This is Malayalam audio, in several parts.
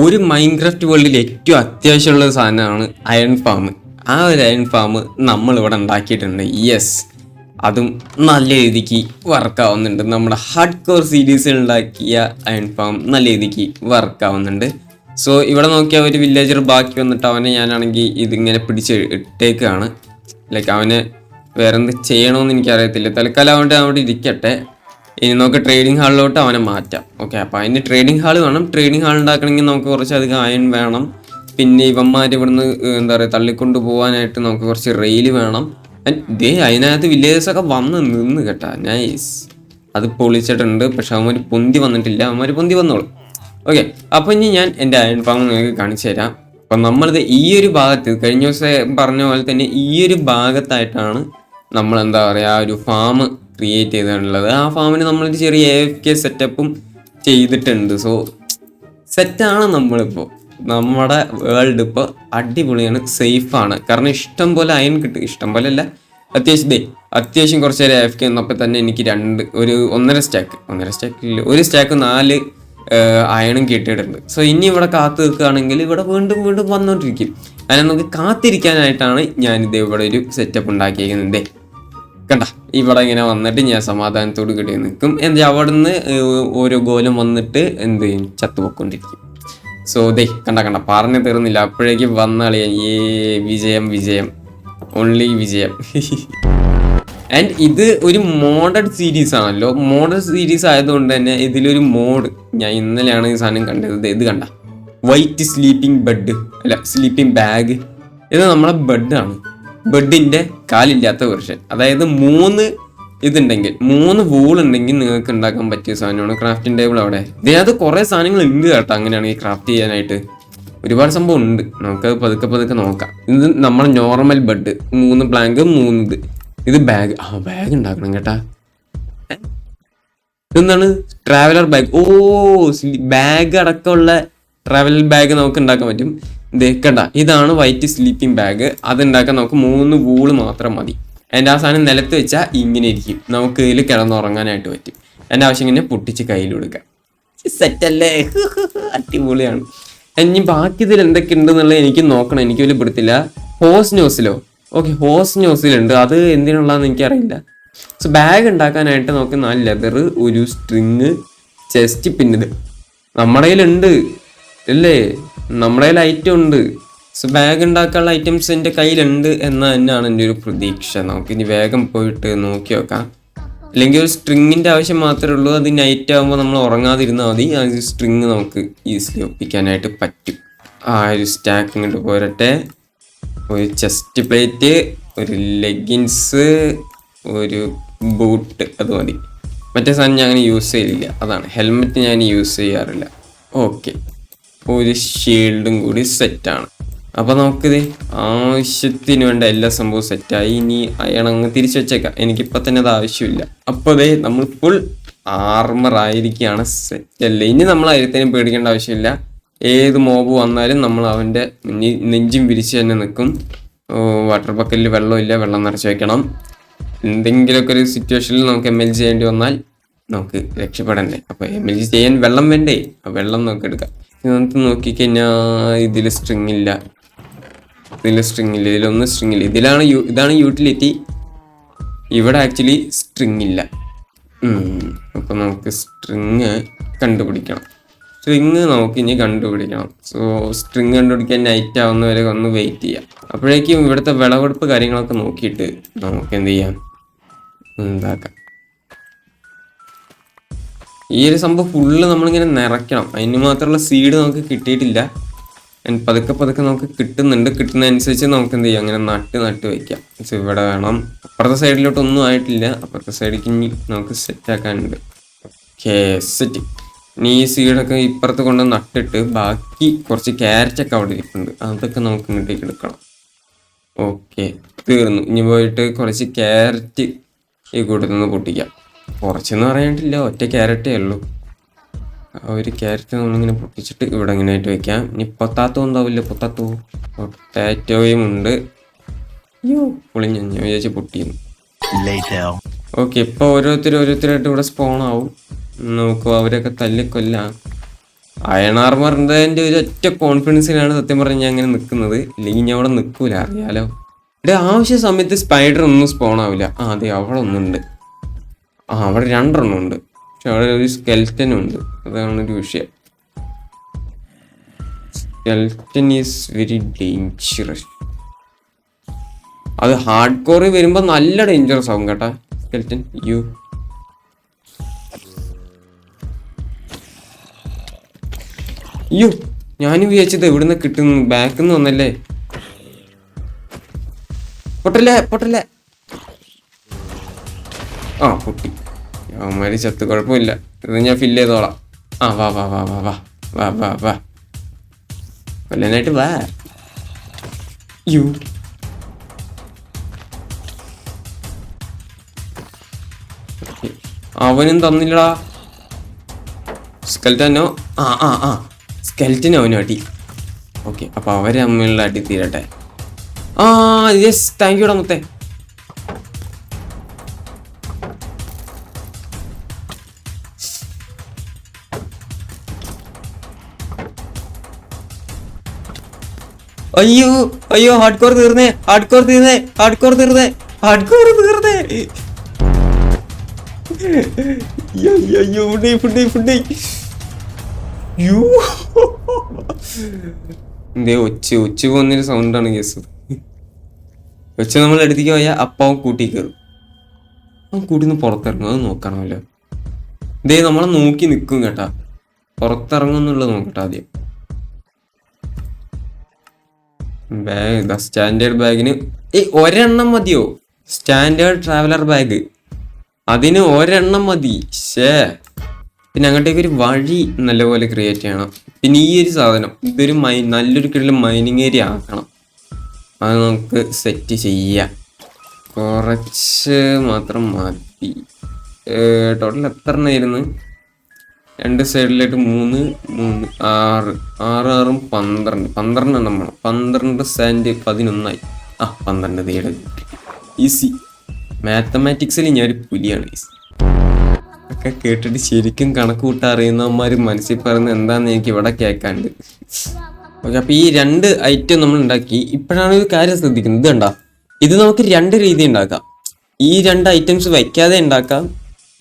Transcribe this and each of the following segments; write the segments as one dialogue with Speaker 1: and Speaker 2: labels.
Speaker 1: ഒരു മൈൻക്രാഫ്റ്റ് വേൾഡിൽ ഏറ്റവും അത്യാവശ്യമുള്ള ഒരു സാധനമാണ് അയൺ ഫാം. ആ ഒരു അയൺ ഫാം നമ്മളിവിടെ ഉണ്ടാക്കിയിട്ടുണ്ട്. യെസ്, അതും നല്ല രീതിക്ക് വർക്കാവുന്നുണ്ട്. നമ്മുടെ ഹാർഡ് കോർ സീരീസിൽ ഉണ്ടാക്കിയ അയൺ ഫാം നല്ല രീതിക്ക് വർക്കാവുന്നുണ്ട്. സോ ഇവിടെ നോക്കിയ ഒരു വില്ലേജർ ബാക്കി വന്നിട്ട് അവനെ ഞാനാണെങ്കിൽ ഇതിങ്ങനെ പിടിച്ച് ഇട്ടേക്കാണ്. ലൈക്ക് അവനെ വേറെന്ത് ചെയ്യണമെന്ന് എനിക്കറിയത്തില്ല. തൽക്കാലം അവിടെ ഇരിക്കട്ടെ. ഇനി നമുക്ക് ട്രേഡിംഗ് ഹാളിലോട്ട് അവനെ മാറ്റാം. ഓക്കെ, അപ്പോൾ അതിന് ട്രേഡിംഗ് ഹാൾ വേണം. ട്രേഡിംഗ് ഹാൾ ഉണ്ടാക്കണമെങ്കിൽ നമുക്ക് കുറച്ചധികം അയൺ വേണം. പിന്നെ ഇവന്മാർ ഇവിടുന്ന് എന്താ പറയുക തള്ളിക്കൊണ്ട് പോകാനായിട്ട് നമുക്ക് കുറച്ച് റെയിൽ വേണം. ദേ അതിനകത്ത് വില്ലേജേഴ്സൊക്കെ വന്ന് നിന്ന് കേട്ടാ. നൈസ്, അത് പൊളിച്ചിട്ടുണ്ട്. പക്ഷെ അവന്മാർ പൊന്തി വന്നിട്ടില്ല. അവന്മാർ പൊന്തി വന്നോളും. ഓക്കെ, അപ്പോൾ ഇനി ഞാൻ എൻ്റെ അയൺ ഫാം നിങ്ങൾക്ക് കാണിച്ചു തരാം. അപ്പം നമ്മളിത് ഈ ഒരു ഭാഗത്ത് കഴിഞ്ഞ ദിവസം പറഞ്ഞ പോലെ തന്നെ ഈ ഒരു ഭാഗത്തായിട്ടാണ് നമ്മൾ എന്താ പറയുക ആ ഒരു ഫാം ക്രിയേറ്റ് ചെയ്തിട്ടുള്ളത്. ആ ഫാമിന് നമ്മളൊരു ചെറിയ AFK സെറ്റപ്പും ചെയ്തിട്ടുണ്ട്. സോ സെറ്റാണ് നമ്മളിപ്പോൾ. നമ്മുടെ വേൾഡ് ഇപ്പോൾ അടിപൊളിയാണ്, സേഫാണ്. കാരണം ഇഷ്ടം പോലെ അയൺ കിട്ടും. ഇഷ്ടം പോലെ അല്ല, അത്യാവശ്യം കുറച്ച് നേരം AFK വന്നപ്പോൾ തന്നെ എനിക്ക് ഒന്നര സ്റ്റാക്കിൽ ഒരു സ്റ്റാക്ക് 4 അയണും കിട്ടിയിട്ടുണ്ട്. സോ ഇനി ഇവിടെ കാത്തു നിൽക്കുകയാണെങ്കിൽ ഇവിടെ വീണ്ടും വന്നുകൊണ്ടിരിക്കും. അതിനെ നമുക്ക് കാത്തിരിക്കാനായിട്ടാണ് ഞാനിത് ഇവിടെ ഒരു സെറ്റപ്പ് ഉണ്ടാക്കിയിരിക്കുന്നത്. കണ്ട, ഇവിടെ ഇങ്ങനെ വന്നിട്ട് ഞാൻ സമാധാനത്തോട് കൂടി നിൽക്കും. അവിടെ നിന്ന് ഓരോ ഗോലം വന്നിട്ട് എന്ത് ചെയ്യും, ചത്തുപോയിക്കൊണ്ടിരിക്കും. സോ കണ്ട പറഞ്ഞു തീർന്നില്ല, അപ്പോഴേക്കും വന്നളിയാൻ വിജയം ഓൺലി വിജയം. ആൻഡ് ഇത് ഒരു മോഡഡ് സീരീസ് ആണല്ലോ. മോഡഡ് സീരീസ് ആയതുകൊണ്ട് തന്നെ ഇതിലൊരു മോഡ് ഞാൻ ഇന്നലെയാണ് ഈ സാധനം കണ്ടത്. ഇത് കണ്ട, വൈറ്റ് സ്ലീപ്പിംഗ് ബാഗ്. ഇത് നമ്മളെ ബെഡാണ്. ബെഡിന്റെ കാലില്ലാത്ത വെർഷൻ. അതായത് 3 ഇതുണ്ടെങ്കിൽ 3 വൂൾ ഉണ്ടെങ്കിൽ നിങ്ങൾക്ക് ഉണ്ടാക്കാൻ പറ്റിയ സാധനമാണ്. ക്രാഫ്റ്റിംഗ് ടേബിൾ അവിടെ ഇതിനകത്ത് കുറേ സാധനങ്ങൾ ഉണ്ട് കേട്ടോ. അങ്ങനെയാണെങ്കിൽ ക്രാഫ്റ്റ് ചെയ്യാനായിട്ട് ഒരുപാട് സംഭവം ഉണ്ട്. നമുക്കത് പതുക്കെ നോക്കാം. ഇത് നമ്മുടെ നോർമൽ ബെഡ്, 3 പ്ലാങ്ക് 3 ഇത് ബാഗ്. ബാഗ് ഉണ്ടാക്കണം കേട്ടാ. ഇതെന്താണ്, ട്രാവലർ ബാഗ്. ബാഗ് അടക്കമുള്ള ട്രാവലർ ബാഗ് നമുക്ക് ഉണ്ടാക്കാൻ പറ്റും. കണ്ട, ഇതാണ് വൈറ്റ് സ്ലീപ്പിംഗ് ബാഗ്. അതുണ്ടാക്കാൻ നമുക്ക് 3 വൂള് മാത്രം മതി. എൻ്റെ ആ സാധനം നിലത്ത് വെച്ചാൽ ഇങ്ങനെ ഇരിക്കും. നമുക്ക് ഇതിൽ കിടന്നുറങ്ങാനായിട്ട് പറ്റും. എൻ്റെ ആവശ്യം ഇങ്ങനെ പൊട്ടിച്ച് കയ്യിൽ കൊടുക്കാം. സെറ്റല്ലേ, അടിപൊളിയാണ്. ഇനി ബാക്കി ഇതിൽ എന്തൊക്കെ ഉണ്ടെന്നുള്ളത് എനിക്ക് നോക്കണം. എനിക്ക് വലിയ പിടുത്തില്ല. ഹോസ് ന്യൂസിലുണ്ട്. അത് എന്തിനുള്ളതെന്ന് എനിക്കറിയില്ല. സോ ബാഗ് ഉണ്ടാക്കാനായിട്ട് നമുക്ക് 4 ലെതർ, ഒരു സ്ട്രിങ്, ചെസ്റ്റ്, പിന്നിത് നമ്മുടെ കയ്യിലുണ്ട് അല്ലേ. നമ്മുടെ കയ്യിൽ ഐറ്റം ഉണ്ട്. സോ ബാഗ് ഉണ്ടാക്കാനുള്ള ഐറ്റംസ് എൻ്റെ കയ്യിലുണ്ട് എന്ന് തന്നെയാണ് എൻ്റെ ഒരു പ്രതീക്ഷ. നമുക്കിനി വേഗം പോയിട്ട് നോക്കി നോക്കാം. അല്ലെങ്കിൽ ഒരു സ്ട്രിങ്ങിൻ്റെ ആവശ്യം മാത്രമേ ഉള്ളൂ. അത് നൈറ്റ് ആകുമ്പോൾ നമ്മൾ ഉറങ്ങാതിരുന്നാൽ മതി. ആ ഒരു സ്ട്രിങ് നമുക്ക് ഈസിലി ഒപ്പിക്കാനായിട്ട് പറ്റും. ആ ഒരു സ്റ്റാക്ക് ഇങ്ങോട്ട് പോരട്ടെ. ഒരു ചെസ്റ്റ് പ്ലേറ്റ്, ഒരു ലെഗിൻസ്, ഒരു ബൂട്ട്, അത് മതി. മറ്റേ സാധനം ഞാൻ അങ്ങനെ യൂസ് ചെയ്തില്ല. അതാണ് ഹെൽമെറ്റ് ഞാൻ യൂസ് ചെയ്യാറില്ല. ഓക്കെ, ഒരു ഷീൽഡും കൂടി സെറ്റാണ്. അപ്പോൾ നമുക്കിത് ആവശ്യത്തിന് വേണ്ട എല്ലാ സംഭവവും സെറ്റായി. ഇനി അയണങ്ങ് തിരിച്ചു വെച്ചേക്കാം. എനിക്കിപ്പോൾ തന്നെ അത് ആവശ്യമില്ല. അപ്പോൾ നമ്മൾ ഫുൾ ആർമർ ആയിരിക്കുകയാണ്. സെറ്റല്ലേ. ഇനി നമ്മൾ ആയിരത്തിനും പേടിക്കേണ്ട ആവശ്യമില്ല. ഏത് മോബ് വന്നാലും നമ്മൾ അവൻ്റെ നെഞ്ചും വിരിച്ച് തന്നെ നിൽക്കും. വാട്ടർ ബക്കറ്റിൽ വെള്ളമില്ല, വെള്ളം നിറച്ച് വയ്ക്കണം. എന്തെങ്കിലുമൊക്കെ ഒരു സിറ്റുവേഷനിൽ നമുക്ക് MLG ചെയ്യേണ്ടി വന്നാൽ നമുക്ക് രക്ഷപ്പെടണ്ടേ. അപ്പോൾ MLG ചെയ്യാൻ വെള്ളം വേണ്ടേ? ആ വെള്ളം നമുക്ക് എടുക്കാം. ഇതിനകത്ത് നോക്കിക്കഴിഞ്ഞാൽ ഇതിൽ സ്ട്രിങ് ഇല്ല. ഇതിലൊന്നും സ്ട്രിങ് ഇല്ല. ഇതാണ് യൂട്ടിലിറ്റി. ഇവിടെ ആക്ച്വലി സ്ട്രിങ് ഇല്ല. അപ്പോൾ നമുക്ക് സ്ട്രിങ് കണ്ടുപിടിക്കണം. നമുക്ക് ഇനി കണ്ടുപിടിക്കണം. സോ സ്ട്രിങ് കണ്ടുപിടിക്കാൻ നൈറ്റ് ആവുന്നവരെ ഒന്ന് വെയിറ്റ് ചെയ്യാം. അപ്പോഴേക്കും ഇവിടുത്തെ വിളവെടുപ്പ് കാര്യങ്ങളൊക്കെ നോക്കിയിട്ട് നമുക്ക് എന്ത് ചെയ്യാം, ഉണ്ടാക്കാം. ഈ ഒരു സംഭവം ഫുള്ള് നമ്മളിങ്ങനെ നിറയ്ക്കണം. അതിന് മാത്രമുള്ള സീഡ് നമുക്ക് കിട്ടിയിട്ടില്ല. പതുക്കെ നമുക്ക് കിട്ടുന്നതനുസരിച്ച് നമുക്ക് എന്ത് ചെയ്യാം, അങ്ങനെ നട്ട് വയ്ക്കാം. സോ ഇവിടെ വേണം. അപ്പുറത്തെ സൈഡിലോട്ടൊന്നും ആയിട്ടില്ല. അപ്പുറത്തെ സൈഡിലേക്ക് ഇനി നമുക്ക് സെറ്റാക്കാനുണ്ട്. Okay, set. ഇനി ഈ സീഡൊക്കെ ഇപ്പുറത്ത് കൊണ്ട് നട്ടിട്ട് ബാക്കി കുറച്ച് ക്യാരറ്റൊക്കെ അവിടെ ഇരിക്കുന്നുണ്ട്. അതൊക്കെ നമുക്ക് ഇങ്ങോട്ടേക്ക് എടുക്കണം. ഓക്കെ, തീർന്നു. ഇനി പോയിട്ട് കുറച്ച് ക്യാരറ്റ് ഈ കൂട്ടത്തിൽ പൊട്ടിക്കാം. കുറച്ചെന്ന് പറയാനിട്ടില്ല, ഒറ്റ ക്യാരറ്റേ ഉള്ളൂ. ആ ഒരു ക്യാരറ്റ് നമ്മളിങ്ങനെ പൊട്ടിച്ചിട്ട് ഇവിടെ ഇങ്ങനെയായിട്ട് വെക്കാം. ഇനി പൊട്ടാത്തോ ഉണ്ടാവില്ല. പൊട്ടാറ്റോയും ഉണ്ട്. പൊളിഞ്ഞ ഞാൻ വിചാരിച്ച് പൊട്ടിയിരുന്നു. ഓക്കെ, ഇപ്പോൾ ഓരോരുത്തരായിട്ട് ഇവിടെ സ്പോൺ ആവും. നോക്കൂ, അവരൊക്കെ തല്ലിക്കൊല്ലാം. അയൺ ആർമറിന്റെ ഒരു ഒറ്റ കോൺഫിഡൻസിലാണ് സത്യം പറഞ്ഞാൽ ഞാൻ അങ്ങനെ നിൽക്കുന്നത്. ഇല്ലെങ്കിൽ ഞാൻ അവിടെ നിൽക്കൂല, അറിയാലോ. ഇവിടെ ആവശ്യ സമയത്ത് സ്പൈഡർ ഒന്നും സ്പോൺ ആവില്ല. അതെ, അവിടെ ഒന്നുണ്ട്. അവിടെ 2 എണ്ണം ഉണ്ട്. പക്ഷെ അവിടെ ഒരു സ്കെൽറ്റനും ഉണ്ട്. അതാണ് ഒരു വിഷയം. Skeleton is very dangerous. അത് ഹാർഡ് കോറിൽ വരുമ്പോൾ നല്ല ഡേഞ്ചറസ് ആവും കേട്ടാ സ്കെൽറ്റൻ. അയ്യോ, ഞാനും വിചാരിച്ചത് എവിടുന്ന് കിട്ടുന്നു, ബാക്കിൽ നിന്ന് വന്നല്ലേ. പൊട്ടല്ലേ. പൊട്ടി. അവന്മാര് ചത്ത്, കുഴപ്പമില്ല. ഇത് ഞാൻ ഫില്ല് ചെയ്തോളാം. വാ കൊല്ലാനായിട്ട് വാ. അവനും തന്നില്ലടാ സ്കെൽറ്റനോ. സ്കെൽറ്റനോ അവനും അടി. ഓക്കെ, അപ്പൊ അവര് തമ്മിലുള്ള അടി തീരട്ടെ. യെസ്, താങ്ക് യുടാ മുത്തേ. അയ്യോ ഹാർഡ് കോർ തീർന്നേ. എന്തേ ഒച്ച പോകുന്നൊരു സൗണ്ടാണ് കേസ്. ഒച്ച നമ്മൾ അടുത്തേക്ക് പോയാൽ അപ്പാവും കൂട്ടി കയറും. അവൻ കൂട്ടിന്ന് പുറത്തിറങ്ങും. അത് നോക്കണമല്ലോ. ഇതേ നമ്മളെ നോക്കി നിൽക്കും കേട്ടാ. പുറത്തിറങ്ങുന്നുള്ളത് നോക്കട്ടെ ആദ്യം. ബാഗ്, സ്റ്റാൻഡേർഡ് ബാഗിന് ഒരെണ്ണം മതിയോ? സ്റ്റാൻഡേർഡ് ട്രാവലർ ബാഗ്, അതിന് ഒരെണ്ണം മതി. പിന്നെ അങ്ങോട്ടേക്ക് ഒരു വഴി നല്ലപോലെ ക്രിയേറ്റ് ചെയ്യണം. പിന്നെ ഈ ഒരു സാധനം, ഇതൊരു നല്ലൊരു കിടല മൈനിങ് ഏരിയ ആക്കണം. അത് നമുക്ക് സെറ്റ് ചെയ്യാം. കുറച്ച് മാത്രം മതി. ടോട്ടൽ എത്ര എണ്ണമായിരുന്നു? 2 സൈഡിലായിട്ട് 3, 6, 6, 12 എണ്ണം വേണം. 12 സാൻഡ് 11ആയി. 12 തേട്. ഈസി. മാത്തമാറ്റിക്സിൽ ഞാനൊരു പുലിയാണ്. ഒക്കെ കേട്ടിട്ട് ശരിക്കും കണക്ക് കൂട്ടാൻ അറിയുന്നവന്മാർ മനസ്സിൽ പറയുന്നത് എന്താണെന്ന് എനിക്ക് ഇവിടെ കേൾക്കാണ്ട്. ഓക്കെ, അപ്പൊ ഈ 2 ഐറ്റം നമ്മൾ ഉണ്ടാക്കി. ഇപ്പോഴാണ് ഒരു കാര്യം ശ്രദ്ധിക്കുന്നത്. ഇത് കണ്ടാ, ഇത് നമുക്ക് 2 രീതി ഉണ്ടാക്കാം. ഈ 2 ഐറ്റംസ് വയ്ക്കാതെ ഉണ്ടാക്കാം,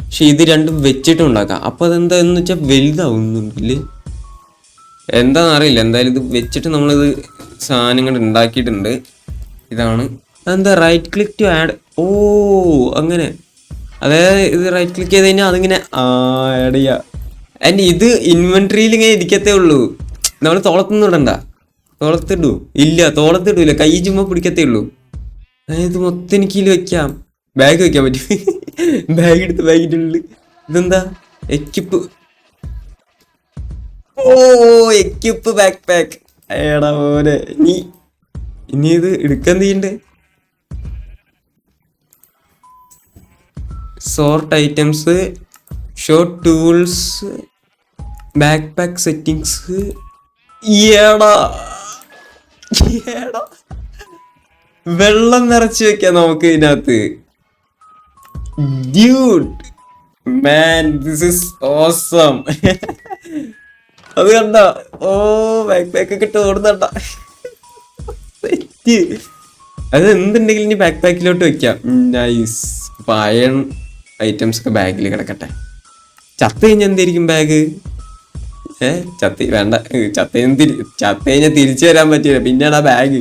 Speaker 1: പക്ഷെ ഇത് 2 വെച്ചിട്ടും ഉണ്ടാക്കാം. അപ്പൊ അതെന്താന്ന് വെച്ചാൽ വലുതാവുന്നുണ്ടല്ലേ, എന്താണെന്നറിയില്ല. എന്തായാലും ഇത് വെച്ചിട്ട് നമ്മളിത് സാധനങ്ങൾ ഉണ്ടാക്കിയിട്ടുണ്ട്. ഇതാണ് എന്താ, റൈറ്റ് ക്ലിക്ക് ടു ആഡ്. അങ്ങനെ, അതായത് ഇത് റൈറ്റ് ക്ലിക്ക് ചെയ്ത് കഴിഞ്ഞാൽ അതിങ്ങനെ ആഡ് ചെയ്യാം. ആൻഡ് ഇത് ഇൻവെന്ററിയിൽ ഇങ്ങനെ ഇരിക്കത്തേ ഉള്ളൂ. നമ്മൾ തോളത്തൊന്നും ഇടണ്ട. തോളത്തിടൂല, കൈ ചുമ്മാ പിടിക്കത്തേ ഉള്ളൂ. അതായത് മൊത്തം എനിക്ക് ഇതിൽ വെക്കാം. ബാഗ് വെക്കാൻ പറ്റും. ബാഗ് എടുത്ത് ബാഗിൻ്റെ ഉള്ളിൽ. ഇതെന്താ എക്യുപ്പ്? Equip back pack. ഏടാ പോലെ. ഇനി ഇത് എടുക്കാൻ തീയണ്ടേ? Sort items, show tools, backpack settings. വെള്ളം നിറച്ച് വെക്കാം നമുക്ക് ഇതിനകത്ത്. Dude man, this is awesome. അത് കണ്ട, ബാക്ക് പാക്ക് ഒക്കെ ഇട്ട് ഓടുന്നണ്ട. അത് എന്തുണ്ടെങ്കിലും ഇനി ബാക്ക് പാക്കിലോട്ട് വെക്കാം. നൈസ്. അയൺ ഐറ്റംസ് ഒക്കെ ബാഗിൽ കിടക്കട്ടെ. ചത്ത് കഴിഞ്ഞാൽ എന്തായിരിക്കും ബാഗ്? വേണ്ട, ചത്ത് കഴിഞ്ഞാൽ തിരിച്ചു വരാൻ പറ്റില്ല. പിന്നെയാണ് ആ ബാഗ്.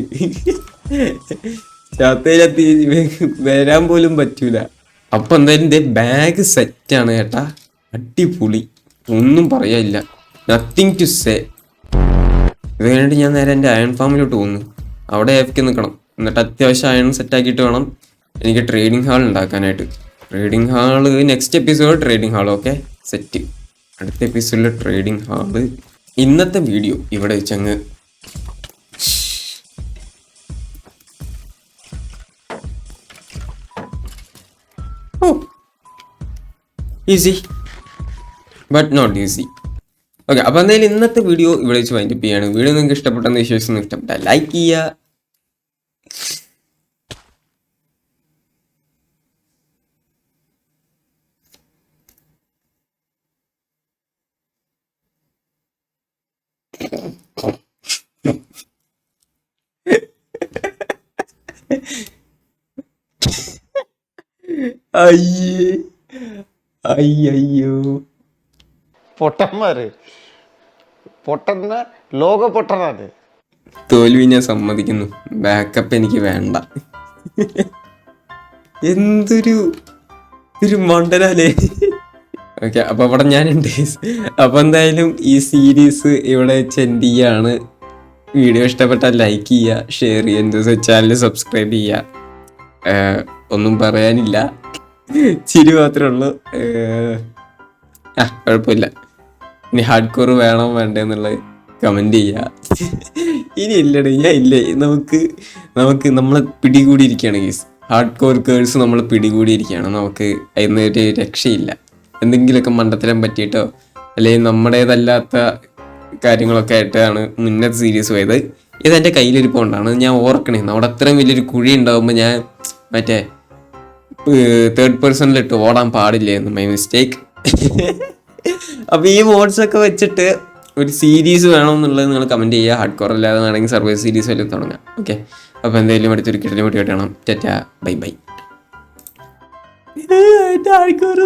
Speaker 1: ചത്ത് കഴിഞ്ഞാൽ വരാൻ പോലും പറ്റൂല. അപ്പൊ എന്തായാലും ബാഗ് സെറ്റാണ് കേട്ടാ. അടിപൊളി, ഒന്നും പറയാനില്ല. Nothing to say. ഇത് കഴിഞ്ഞിട്ട് ഞാൻ നേരെ എൻ്റെ അയൺ ഫാമിലോട്ട് പോകുന്നു. അവിടെ AFK നിൽക്കണം. എന്നിട്ട് അത്യാവശ്യം അയൺ സെറ്റാക്കിയിട്ട് വേണം എനിക്ക് ട്രേഡിംഗ് ഹാൾ ഉണ്ടാക്കാനായിട്ട്. Trading hall next episode trading hall. Okay, set. അടുത്ത എപ്പിസോഡിലെ ട്രേഡിംഗ് ഹാള്. ഇന്നത്തെ വീഡിയോ ഇവിടെ വെച്ചങ്ങ് easy but not easy. Okay, അപ്പോൾ എന്തായാലും ഇന്നത്തെ വീഡിയോ ഇവിടെ വെച്ച് വൈൻഡപ്പ് ചെയ്യാണ്. വീഡിയോ നിങ്ങൾക്ക് ഇഷ്ടപ്പെട്ടെന്ന് വിശ്വസിക്കുന്നു. ഇഷ്ടപ്പെട്ടാൽ ലൈക്ക് ചെയ്യുക. അയ്യേ അയ്യോ.
Speaker 2: പൊട്ടന്മാര് പൊട്ടന്ന ലോക പൊട്ടനാണ്.
Speaker 1: തോൽവി ഞാൻ സമ്മതിക്കുന്നു, ബാക്കപ്പ് എനിക്ക് വേണ്ട. എന്തൊരു മണ്ടലല്ലേ. ഓക്കെ, അപ്പൊ അവിടെ ഞാനുണ്ട്. അപ്പൊ എന്തായാലും ഈ സീരീസ് ഇവിടെ വെച്ച് എൻഡ് ചെയ്യാണ്. വീഡിയോ ഇഷ്ടപ്പെട്ടാൽ ലൈക്ക് ചെയ്യുക, ഷെയർ ചെയ്യുക, എൻ്റെ ചാനൽ സബ്സ്ക്രൈബ് ചെയ്യുക. ഒന്നും പറയാനില്ല, ചിരി മാത്രമേ ഉള്ളൂ. കുഴപ്പമില്ല. ഇനി ഹാർഡ് കോർ വേണോ വേണ്ടേ എന്നുള്ളത് കമൻറ്റ് ചെയ്യുക. ഇനി ഇല്ലടേ, ഞാൻ ഇല്ലേ, നമ്മളെ പിടികൂടിയിരിക്കുകയാണ് ഗീസ്. ഹാർഡ് കോർ കേഴ്സ് നമ്മൾ പിടികൂടിയിരിക്കുകയാണ്. നമുക്ക് അതിനൊരു രക്ഷയില്ല. എന്തെങ്കിലുമൊക്കെ മണ്ടത്തരം പറ്റിയിട്ടോ അല്ലെങ്കിൽ നമ്മുടേതല്ലാത്ത കാര്യങ്ങളൊക്കെ ആയിട്ടാണ് മുന്നത്തെ സീരീസ് പോയത്. ഇതെൻ്റെ കയ്യിലിരിപ്പുകൊണ്ടാണ് ഞാൻ ഓർക്കണേന്ന്. അവിടെ അത്രയും വലിയൊരു കുഴി ഉണ്ടാകുമ്പോൾ ഞാൻ മറ്റേ തേർഡ് പേഴ്സണിലിട്ട് ഓടാൻ പാടില്ലായിരുന്നു. My mistake. അപ്പോൾ ഈ മോഡ്സൊക്കെ വെച്ചിട്ട് ഒരു സീരീസ് വേണമെന്നുള്ളത് നിങ്ങൾ കമൻറ്റ് ചെയ്യുക. ഹാർഡ് കോർ അല്ലാതെ വേണമെങ്കിൽ സർവൈവ് സീരീസ് വല്ലതും തുടങ്ങാം. ഓക്കെ, അപ്പോൾ എന്തായാലും അടുത്തൊരു കിടലും കൂടി വേണം. Tata, bye bye. Hard core